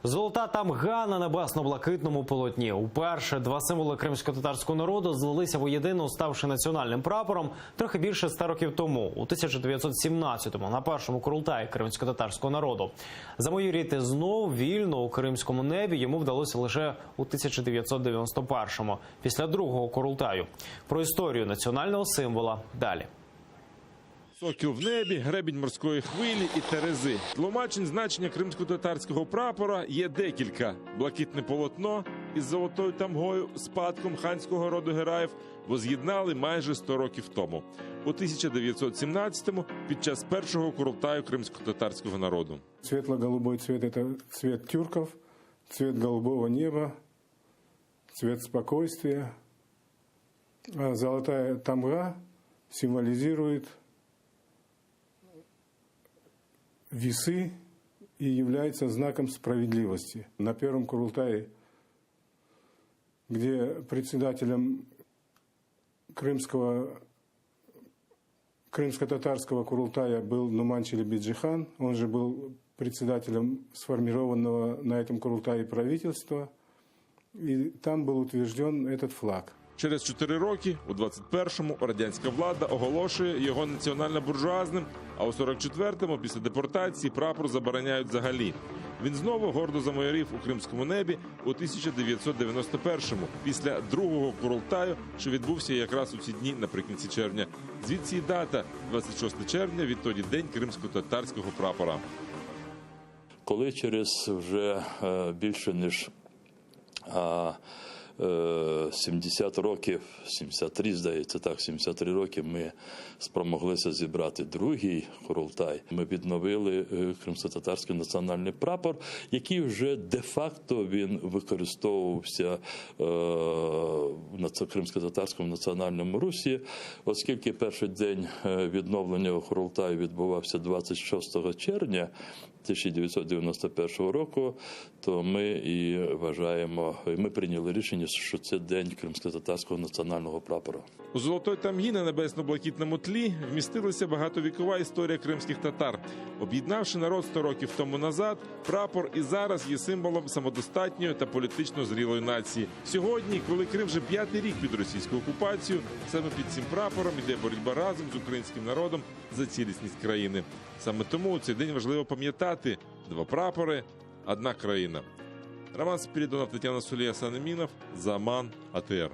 Золота тамга на небесно-блакитному полотні. Уперше два символи кримсько-татарського народу злилися воєдино, ставши національним прапором трохи більше 100 років тому, у 1917-му, на першому Курултаї кримсько-татарського народу. Замайоріти знов вільно у кримському небі йому вдалося лише у 1991-му, після другого Курултаю. Про історію національного символа далі. Сокіл в небі, гребінь морської хвилі і терези. Тлумачень значення кримсько-татарського прапора є декілька. Блакитне полотно із золотою тамгою, спадком ханського роду Гераїв, воз'єднали майже 100 років тому. У 1917-му під час першого Курултаю кримсько-татарського народу. Светло-голубой цвет – это цвет тюрков, цвет голубого неба, цвет спокойствия. А золотая тамга символизирует весы и является знаком справедливости. На первом Курултае, где председателем крымско-татарского Курултая был Нуман Челебиджихан, он же был председателем сформированного на этом Курултае правительства, и там был утвержден этот флаг. Через 4 роки, у 21-му, радянська влада оголошує його національно-буржуазним, а у 44-му, після депортації, прапор забороняють взагалі. Він знову гордо замайорів у кримському небі у 1991-му, після другого Курултаю, що відбувся якраз у ці дні наприкінці червня. Звідси і дата – 26 червня, відтоді День кримсько-татарського прапора. Коли через вже більше ніж 70 років, 73, здається, так, 73 роки ми спромоглися зібрати другий Курултай. Ми відновили кримсько-татарський національний прапор, який вже де-факто він використовувався на кримсько-татарському національному русі, оскільки перший день відновлення Курултаю відбувався 26 червня 1991 року, то ми і вважаємо, ми прийняли рішення, що це День кримсько-татарського національного прапора. У золотої тамгі на небесно-блакитному тлі вмістилася багатовікова історія кримських татар. Об'єднавши народ 100 років тому назад, прапор і зараз є символом самодостатньої та політично зрілої нації. Сьогодні, коли Крим вже 5-й рік під російською окупацією, саме під цим прапором йде боротьба разом з українським народом за цілісність країни. Саме тому у цей день важливо пам'ятати: 2 прапори, 1 країна. Роман Спиридонов, Тетяна Сулія, Санемінов, Заман, АТР.